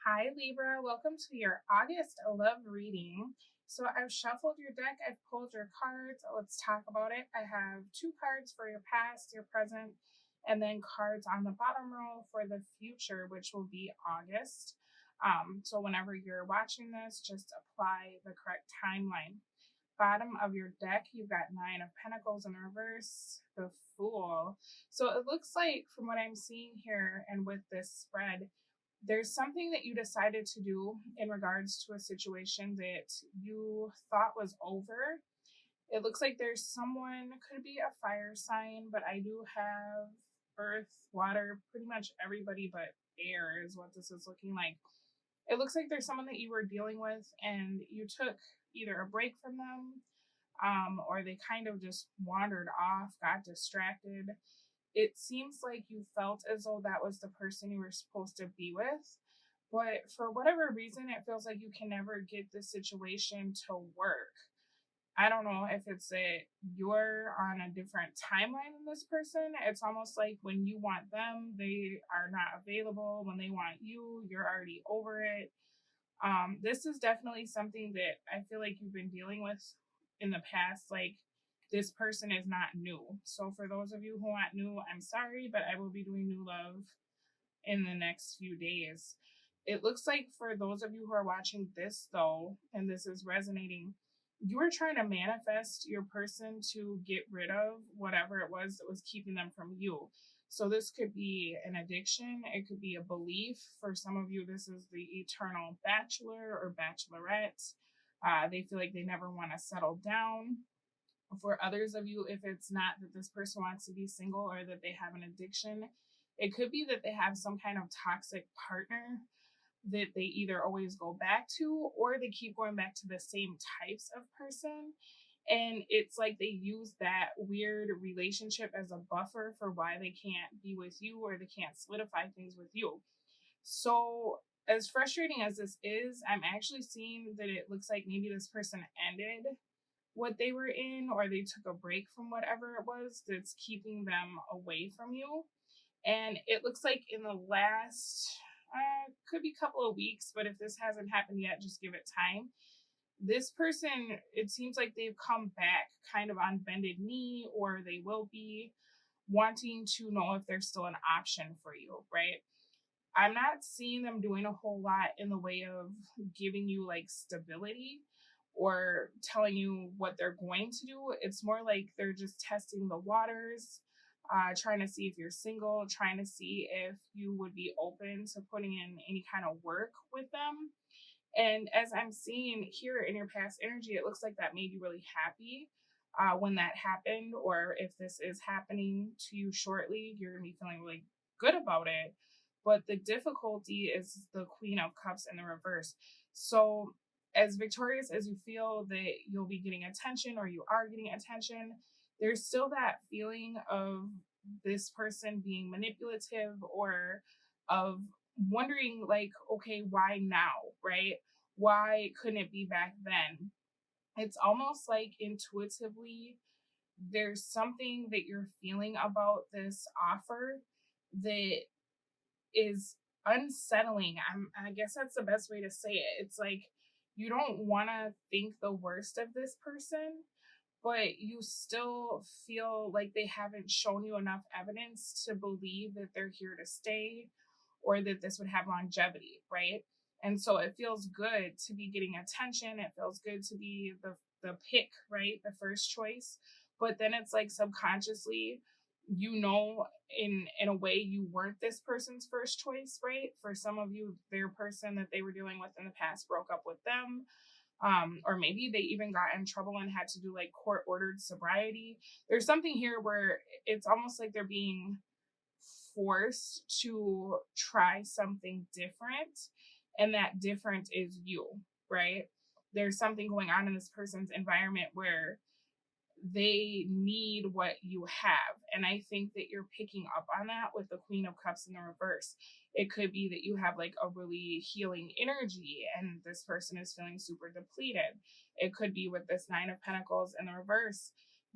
Hi, Libra. Welcome to your August love reading. So, I've shuffled your deck, I've pulled your cards. Let's talk about it. I have two cards for your past, your present, and then cards on the bottom row for the future, which will be August. So, whenever you're watching this, just apply the correct timeline. Bottom of your deck, you've got Nine of Pentacles in reverse, the Fool. So, it looks like, from what I'm seeing here and with this spread, there's something that you decided to do in regards to a situation that you thought was over. It looks like there's someone, could be a fire sign, but I do have earth, water, pretty much everybody but air is what this is looking like. It looks like there's someone that you were dealing with and you took either a break from them, or they kind of just wandered off, got distracted. It seems like you felt as though that was the person you were supposed to be with, but for whatever reason, it feels like you can never get the situation to work. I don't know if it's that you're on a different timeline than this person. It's almost like when you want them, they are not available. When they want you, you're already over it. This is definitely something that I feel like you've been dealing with in the past. Like, this person is not new. So for those of you who want new, I'm sorry, but I will be doing new love in the next few days. It looks like for those of you who are watching this though, and this is resonating, you were trying to manifest your person to get rid of whatever it was that was keeping them from you. So this could be an addiction, it could be a belief. For some of you, this is the eternal bachelor or bachelorette. They feel like they never want to settle down. For others of you, if it's not that this person wants to be single or that they have an addiction, it could be that they have some kind of toxic partner that they either always go back to or they keep going back to the same types of person. And it's like they use that weird relationship as a buffer for why they can't be with you or they can't solidify things with you. So, as frustrating as this is, I'm actually seeing that it looks like maybe this person ended what they were in or they took a break from whatever it was that's keeping them away from you. And it looks like in the last, could be a couple of weeks, but if this hasn't happened yet, just give it time. This person, it seems like they've come back kind of on bended knee, or they will be wanting to know if there's still an option for you, right? I'm not seeing them doing a whole lot in the way of giving you like stability or telling you what they're going to do. It's more like they're just testing the waters, trying to see if you're single, trying to see if you would be open to putting in any kind of work with them. And as I'm seeing here in your past energy, it looks like that made you really happy when that happened, or if this is happening to you shortly, you're going to be feeling really good about it. But the difficulty is the Queen of Cups in the reverse. So, as victorious as you feel that you'll be getting attention or you are getting attention, there's still that feeling of this person being manipulative or of wondering, like, okay, why now, right? Why couldn't it be back then? It's almost like intuitively there's something that you're feeling about this offer that is unsettling. I guess that's the best way to say it. It's like you don't want to think the worst of this person, but you still feel like they haven't shown you enough evidence to believe that they're here to stay or that this would have longevity, right? And so it feels good to be getting attention. It feels good to be the pick, right? The first choice. But then it's like subconsciously, in a way you weren't this person's first choice, right? For some of you, their person that they were dealing with in the past broke up with them, or maybe they even got in trouble and had to do like court ordered sobriety. There's something here where it's almost like they're being forced to try something different, and that different is you, right? There's something going on in this person's environment where they need what you have. And I think that you're picking up on that with the Queen of Cups in the reverse. It could be that you have like a really healing energy and this person is feeling super depleted. It could be with this Nine of Pentacles in the reverse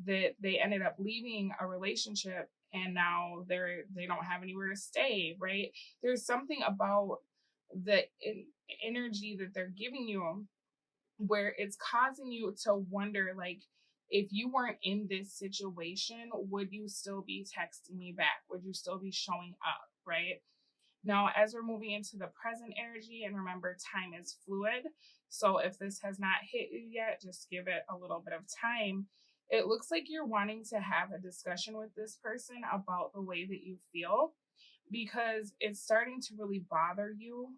that they ended up leaving a relationship and now they don't have anywhere to stay, right? There's something about the energy that they're giving you, where it's causing you to wonder, like, if you weren't in this situation, would you still be texting me back? Would you still be showing up, right? Now, as we're moving into the present energy, and remember, time is fluid. So if this has not hit you yet, just give it a little bit of time. It looks like you're wanting to have a discussion with this person about the way that you feel, because it's starting to really bother you.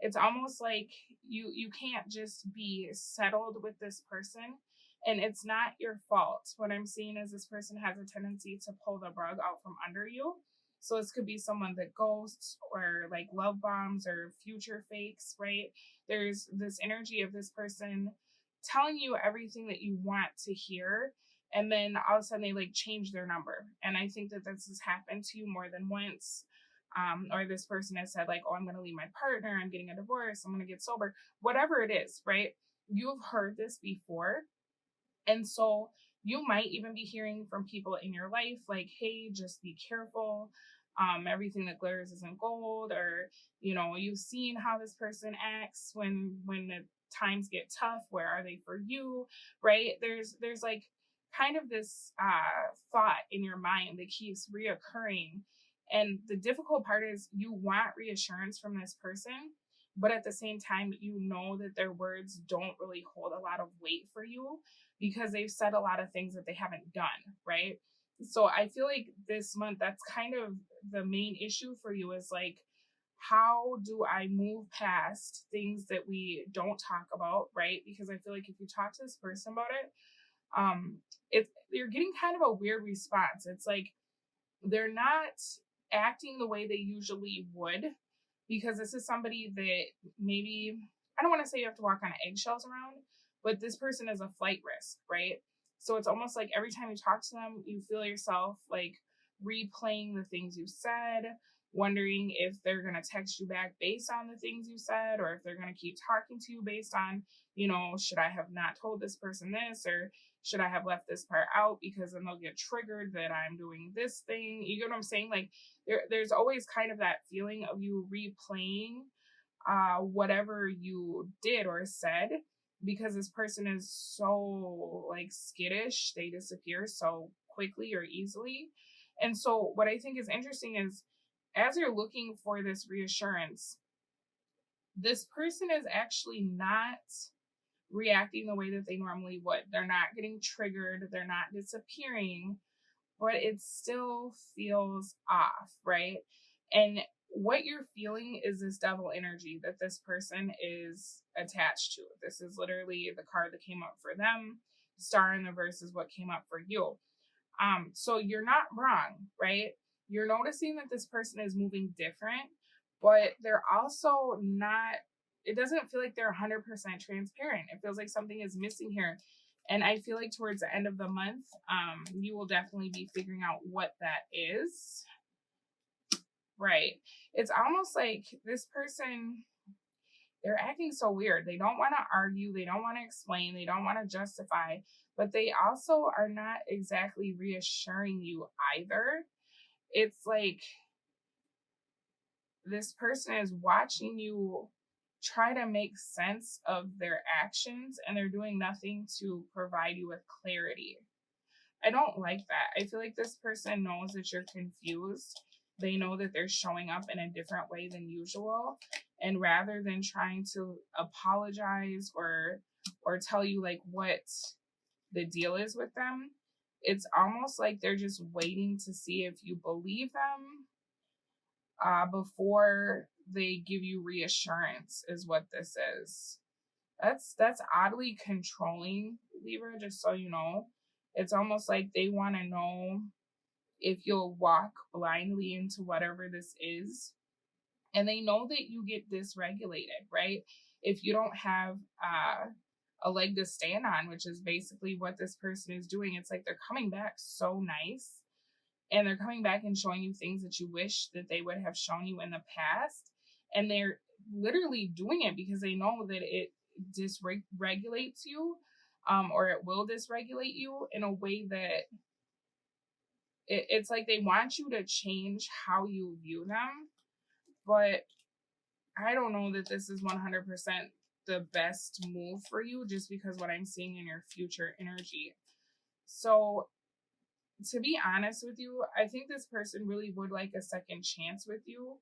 It's almost like you can't just be settled with this person, and it's not your fault. What I'm seeing is this person has a tendency to pull the rug out from under you. So this could be someone that ghosts or like love bombs or future fakes, right? There's this energy of this person telling you everything that you want to hear, and then all of a sudden they like change their number. And I think that this has happened to you more than once. Or this person has said, like, oh, I'm going to leave my partner, I'm getting a divorce, I'm going to get sober, whatever it is, right? You've heard this before. And so you might even be hearing from people in your life, like, hey, just be careful. Everything that glitters isn't gold. Or, you've seen how this person acts when the times get tough. Where are they for you? Right? There's like kind of this thought in your mind that keeps reoccurring. And the difficult part is you want reassurance from this person, but at the same time, you know that their words don't really hold a lot of weight for you because they've said a lot of things that they haven't done, right? So I feel like this month, that's kind of the main issue for you, is like, how do I move past things that we don't talk about, right? Because I feel like if you talk to this person about it, you're getting kind of a weird response. It's like they're not acting the way they usually would, because this is somebody that maybe, I don't want to say you have to walk on eggshells around, but this person is a flight risk, right? So it's almost like every time you talk to them, you feel yourself like replaying the things you said, wondering if they're going to text you back based on the things you said, or if they're going to keep talking to you based on, should I have not told this person this, or should I have left this part out, because then they'll get triggered that I'm doing this thing. You get what I'm saying? Like there's always kind of that feeling of you replaying whatever you did or said, because this person is so like skittish. They disappear so quickly or easily. And so what I think is interesting is, as you're looking for this reassurance, this person is actually not reacting the way that they normally would. They're not getting triggered, they're not disappearing, but it still feels off, right? And what you're feeling is this devil energy that this person is attached to. This is literally the card that came up for them. Star in the verse is what came up for you. So you're not wrong, right? You're noticing that this person is moving different, but they're also not, it doesn't feel like they're 100% transparent. It feels like something is missing here. And I feel like towards the end of the month, you will definitely be figuring out what that is. Right. It's almost like this person, they're acting so weird. They don't want to argue. They don't want to explain. They don't want to justify. But they also are not exactly reassuring you either. It's like this person is watching you try to make sense of their actions, and they're doing nothing to provide you with clarity. I don't like that. I feel like this person knows that you're confused. They know that they're showing up in a different way than usual. And rather than trying to apologize or tell you like what the deal is with them, it's almost like they're just waiting to see if you believe them before they give you reassurance, is what this is. That's oddly controlling, Libra, just so you know. It's almost like they want to know if you'll walk blindly into whatever this is. And they know that you get dysregulated, right? If you don't have a leg to stand on, which is basically what this person is doing. It's like they're coming back so nice, and they're coming back and showing you things that you wish that they would have shown you in the past. And they're literally doing it because they know that it dysregulates you, or it will dysregulate you in a way that it's like they want you to change how you view them. But I don't know that this is 100% the best move for you, just because what I'm seeing in your future energy. So, to be honest with you, I think this person really would like a second chance with you.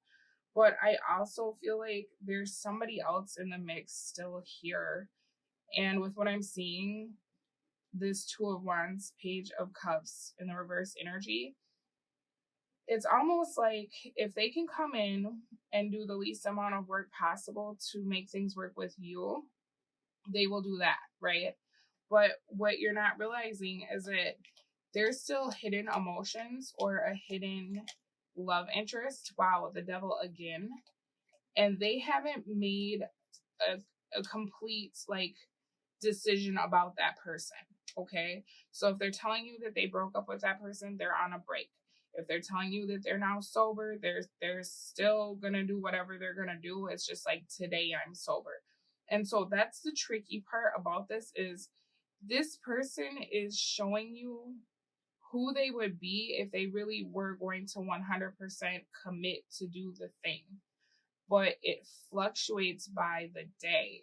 But I also feel like there's somebody else in the mix still here. And with what I'm seeing, this Two of Wands, Page of Cups in the reverse energy, it's almost like if they can come in and do the least amount of work possible to make things work with you, they will do that, right? But what you're not realizing is that there's still hidden emotions or a hidden love interest. Wow, the devil again. And they haven't made a complete like decision about that person. Okay. So if they're telling you that they broke up with that person, they're on a break. If they're telling you that they're now sober, they're still gonna do whatever they're gonna do. It's just like, today I'm sober. And so that's the tricky part about this, is this person is showing you who they would be if they really were going to 100% commit to do the thing. But it fluctuates by the day.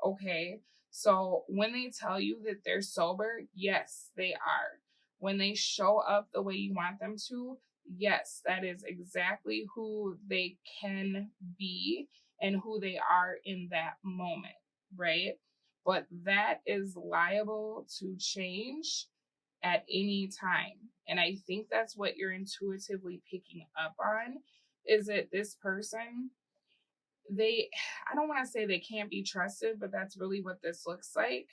Okay. So when they tell you that they're sober, yes, they are. When they show up the way you want them to, yes, that is exactly who they can be and who they are in that moment, right? But that is liable to change at any time. And I think that's what you're intuitively picking up on, is that this person, they, I don't want to say they can't be trusted, but that's really what this looks like,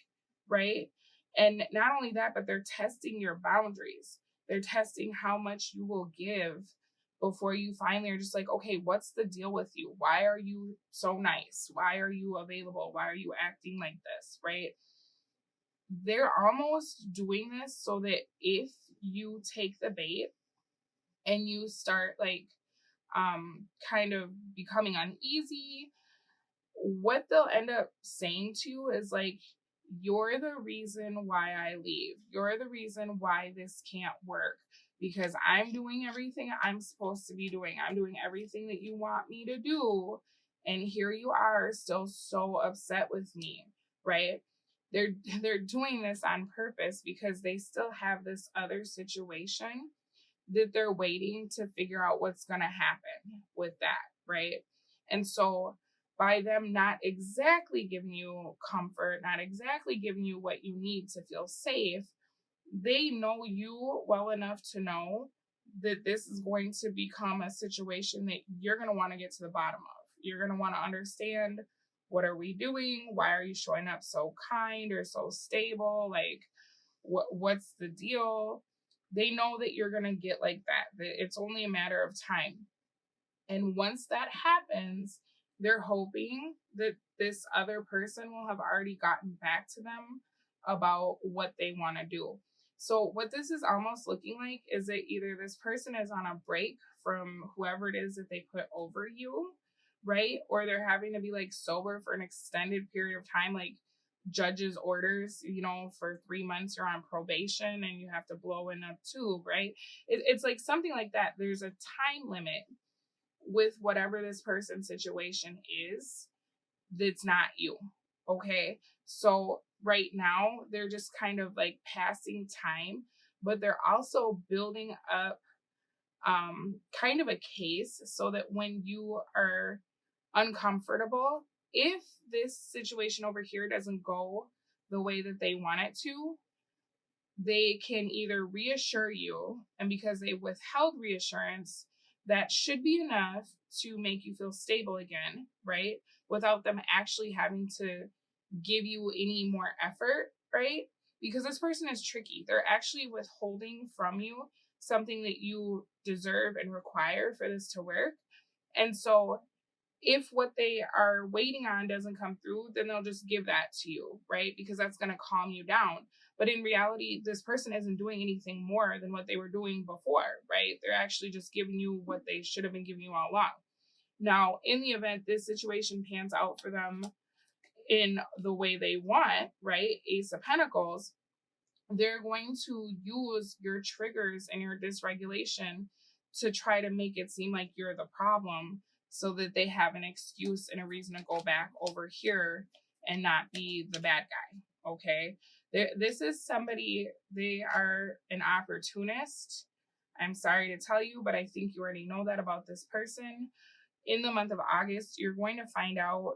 right? And not only that, but they're testing your boundaries. They're testing how much you will give before you finally are just like, okay, what's the deal with you? Why are you so nice? Why are you available? Why are you acting like this, right? They're almost doing this so that if you take the bait and you start like kind of becoming uneasy, what they'll end up saying to you is like, you're the reason why I leave. You're the reason why this can't work, because I'm doing everything I'm supposed to be doing. I'm doing everything that you want me to do. And here you are still so upset with me, right? They're they're doing this on purpose because they still have this other situation that they're waiting to figure out what's going to happen with that, right? And so by them not exactly giving you comfort, not exactly giving you what you need to feel safe, they know you well enough to know that this is going to become a situation that you're going to want to get to the bottom of. You're going to want to understand, what are we doing? Why are you showing up so kind or so stable? Like, what's the deal? They know that you're going to get like that it's only a matter of time. And once that happens, they're hoping that this other person will have already gotten back to them about what they want to do. So what this is almost looking like is that either this person is on a break from whoever it is that they put over you, right? Or they're having to be like sober for an extended period of time, like judge's orders, for 3 months you're on probation and you have to blow in a tube, right? It's like something like that. There's a time limit with whatever this person's situation is that's not you. Okay. So right now they're just kind of like passing time, but they're also building up kind of a case so that when you are uncomfortable, if this situation over here doesn't go the way that they want it to, they can either reassure you, and because they withheld reassurance, that should be enough to make you feel stable again, right? Without them actually having to give you any more effort, right? Because this person is tricky. They're actually withholding from you something that you deserve and require for this to work. And so if what they are waiting on doesn't come through, then they'll just give that to you, right? Because that's going to calm you down. But in reality, this person isn't doing anything more than what they were doing before, right? They're actually just giving you what they should have been giving you all along. Now, in the event this situation pans out for them in the way they want, right? Ace of Pentacles, they're going to use your triggers and your dysregulation to try to make it seem like you're the problem so that they have an excuse and a reason to go back over here and not be the bad guy. Okay. This is somebody, they are an opportunist. I'm sorry to tell you, but I think you already know that about this person. In the month of August, you're going to find out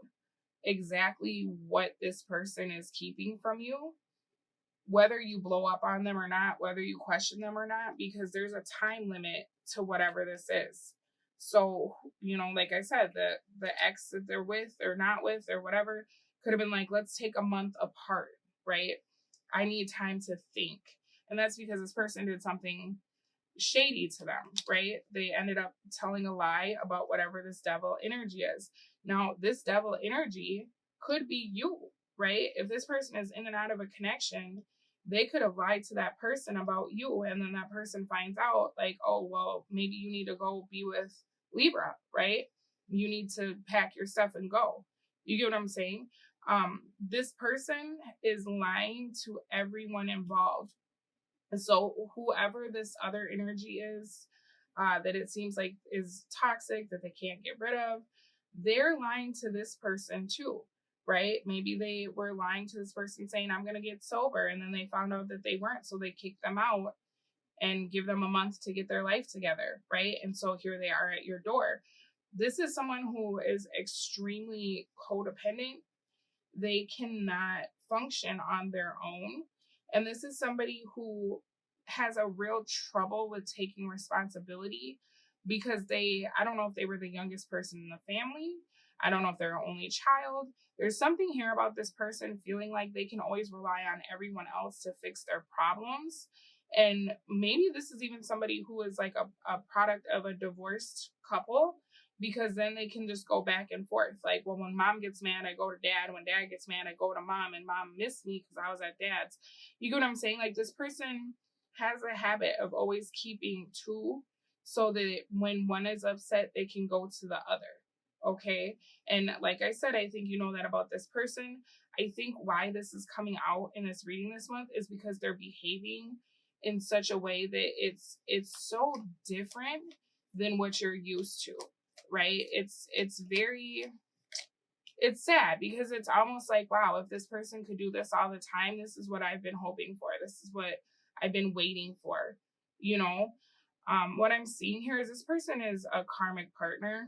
exactly what this person is keeping from you, whether you blow up on them or not, whether you question them or not, because there's a time limit to whatever this is. So, like I said, the ex that they're with or not with or whatever could have been like, let's take a month apart, right? I need time to think. And that's because this person did something shady to them, right? They ended up telling a lie about whatever this devil energy is. Now, this devil energy could be you, right? If this person is in and out of a connection, they could have lied to that person about you. And then that person finds out, like, oh, well, maybe you need to go be with Libra, right? You need to pack your stuff and go. You get what I'm saying? This person is lying to everyone involved. So whoever this other energy is, that it seems like is toxic, that they can't get rid of, they're lying to this person too, right? Maybe they were lying to this person saying, I'm going to get sober. And then they found out that they weren't. So they kicked them out and give them a month to get their life together, right? And so here they are at your door. This is someone who is extremely codependent. They cannot function on their own. And this is somebody who has a real trouble with taking responsibility because I don't know if they were the youngest person in the family. I don't know if they're an only child. There's something here about this person feeling like they can always rely on everyone else to fix their problems. And maybe this is even somebody who is like a product of a divorced couple, because then they can just go back and forth. Like, well, when mom gets mad, I go to dad. When dad gets mad, I go to mom, and mom missed me because I was at dad's. You get what I'm saying? Like, this person has a habit of always keeping two so that when one is upset, they can go to the other. Okay. And like I said, I think you know that about this person. I think why this is coming out in this reading this month is because they're behaving in such a way that it's so different than what you're used to, right? It's sad because it's almost like, wow, if this person could do this all the time, this is what I've been hoping for. This is what I've been waiting for, you know? What I'm seeing here is this person is a karmic partner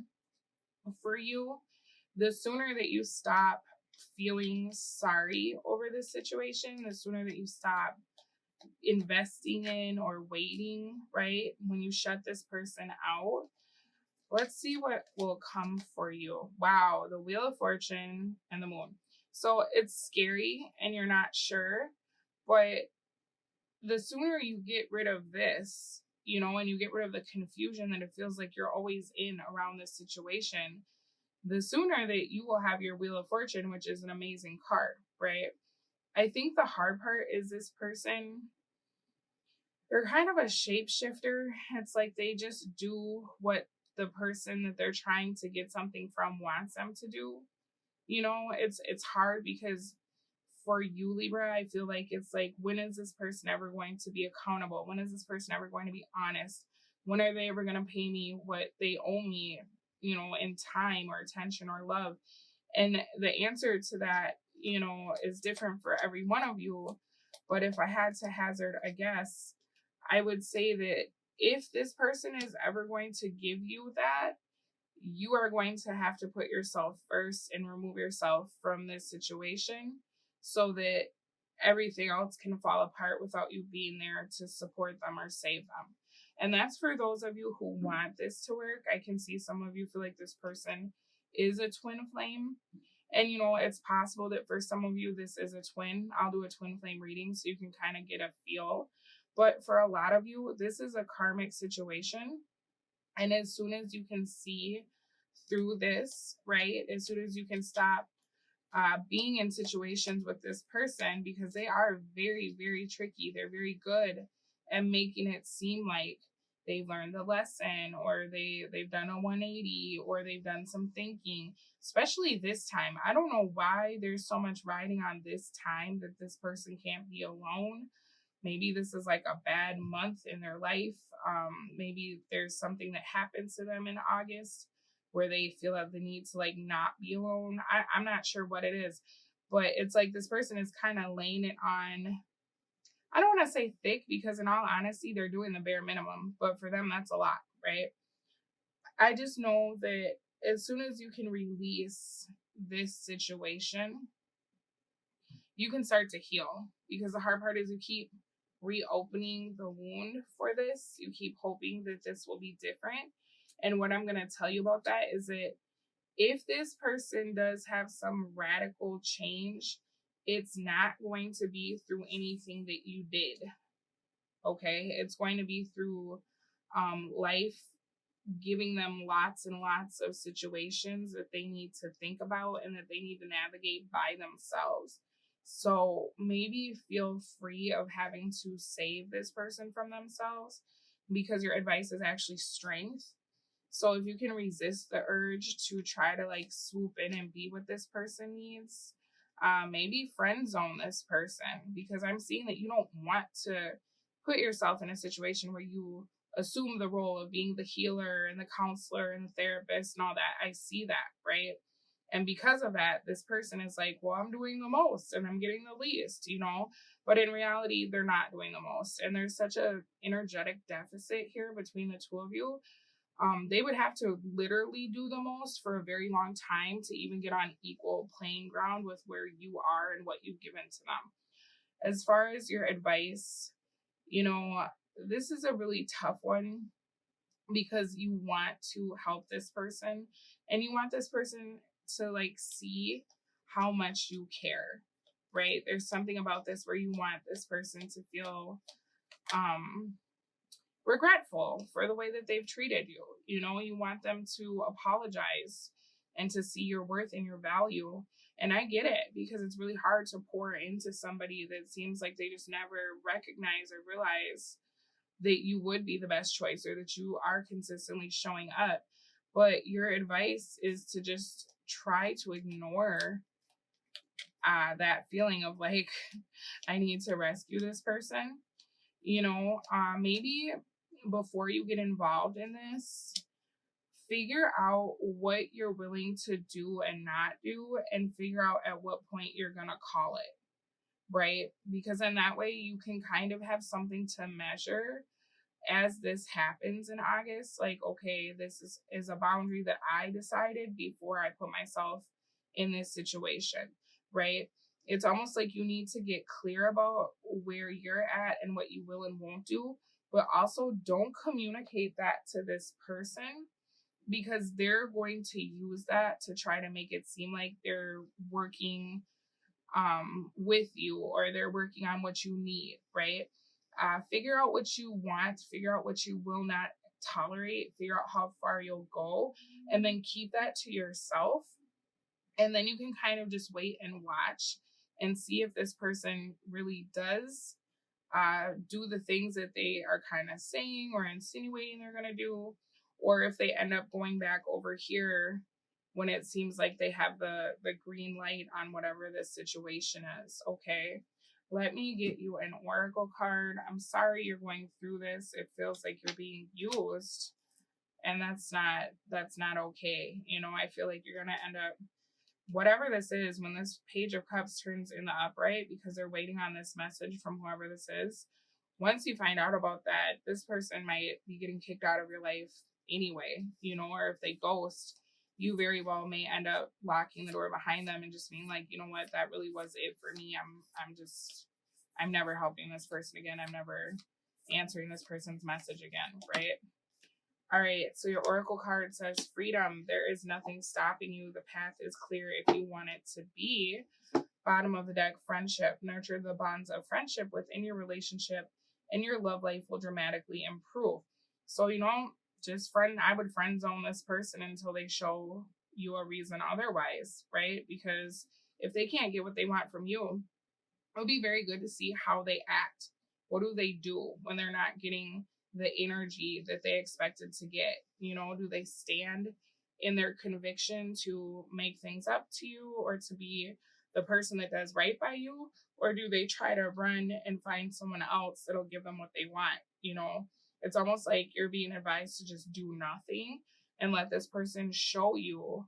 for you. The sooner that you stop feeling sorry over this situation, the sooner that you stop investing in or waiting, right? When you shut this person out, let's see what will come for you. Wow, the Wheel of Fortune and the Moon. So it's scary and you're not sure, but the sooner you get rid of this, and you get rid of the confusion that it feels like you're always in around this situation, the sooner that you will have your Wheel of Fortune, which is an amazing card, right? I think the hard part is this person, they're kind of a shapeshifter. It's like they just do what the person that they're trying to get something from wants them to do. It's hard because for you, Libra, I feel like it's like, when is this person ever going to be accountable? When is this person ever going to be honest? When are they ever going to pay me what they owe me, in time or attention or love? And the answer to that, is different for every one of you. But if I had to hazard a guess, I would say that if this person is ever going to give you that, you are going to have to put yourself first and remove yourself from this situation so that everything else can fall apart without you being there to support them or save them. And that's for those of you who want this to work. I can see some of you feel like this person is a twin flame. And, it's possible that for some of you, this is a twin. I'll do a twin flame reading so you can kind of get a feel. But for a lot of you, this is a karmic situation. And as soon as you can see through this, right, as soon as you can stop being in situations with this person, because they are very, very tricky. They're very good at making it seem like they've learned the lesson, or they've done a 180, or they've done some thinking, especially this time. I don't know why there's so much riding on this time that this person can't be alone. Maybe this is like a bad month in their life. Maybe there's something that happens to them in August where they feel that the need to like not be alone. I'm not sure what it is, but it's like this person is kind of laying it on. I don't want to say thick because, in all honesty, they're doing the bare minimum, but for them, that's a lot, right? I just know that as soon as you can release this situation, you can start to heal, because the hard part is you keep reopening the wound for this. You keep hoping that this will be different. And what I'm going to tell you about that is that if this person does have some radical change, it's not going to be through anything that you did. Okay. It's going to be through life giving them lots and lots of situations that they need to think about and that they need to navigate by themselves. So maybe feel free of having to save this person from themselves, because your advice is actually strength. So if you can resist the urge to try to like swoop in and be what this person needs, maybe friend zone this person, because I'm seeing that you don't want to put yourself in a situation where you assume the role of being the healer and the counselor and the therapist and all that. I see that, right? And because of that, this person is like, well, I'm doing the most and I'm getting the least, you know? But in reality, they're not doing the most. And there's such a energetic deficit here between the two of you. They would have to literally do the most for a very long time to even get on equal playing ground with where you are and what you've given to them. As far as your advice, you know, this is a really tough one, because you want to help this person and you want this person to like see how much you care, right? There's something about this where you want this person to feel um regretful for the way that they've treated you. You know, you want them to apologize and to see your worth and your value. And I get it, because it's really hard to pour into somebody that seems like they just never recognize or realize that you would be the best choice or that you are consistently showing up. But your advice is to just try to ignore that feeling of like, I need to rescue this person. You know, maybe before you get involved in this, figure out what you're willing to do and not do, and figure out at what point you're going to call it, right? Because in that way, you can kind of have something to measure as this happens in August. Like, okay, this is a boundary that I decided before I put myself in this situation, right? It's almost like you need to get clear about where you're at and what you will and won't do, but also don't communicate that to this person, because they're going to use that to try to make it seem like they're working with you, or they're working on what you need, right? Figure out what you want, figure out what you will not tolerate, figure out how far you'll go, and then keep that to yourself. And then you can kind of just wait and watch and see if this person really does do the things that they are kind of saying or insinuating they're going to do, or if they end up going back over here when it seems like they have the green light on whatever this situation is. Okay, let me get you an oracle card. I'm sorry you're going through this. It feels like you're being used, and that's not okay. You know, I feel like you're going to end up, whatever this is, when this page of cups turns in the upright, because they're waiting on this message from whoever this is. Once you find out about that, this person might be getting kicked out of your life anyway, you know, or if they ghost, you very well may end up locking the door behind them and just being like, you know what, that really was it for me. I'm never helping this person again. I'm never answering this person's message again, right? All right, so your oracle card says freedom. There is nothing stopping you. The path is clear if you want it to be. Bottom of the deck, friendship. Nurture the bonds of friendship within your relationship, and your love life will dramatically improve. So, you know, I would friend zone this person until they show you a reason otherwise, right? Because if they can't get what they want from you, it would be very good to see how they act. What do they do when they're not getting the energy that they expected to get? You know, do they stand in their conviction to make things up to you or to be the person that does right by you? Or do they try to run and find someone else that'll give them what they want? You know, it's almost like you're being advised to just do nothing, and let this person show you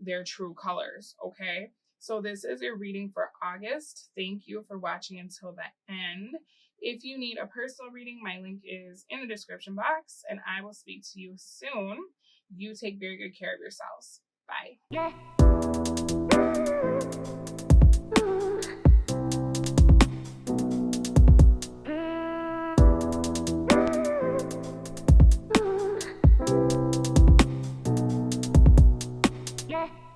their true colors. Okay. So this is your reading for August. Thank you for watching until the end. If you need a personal reading, my link is in the description box, and I will speak to you soon. You take very good care of yourselves. Bye.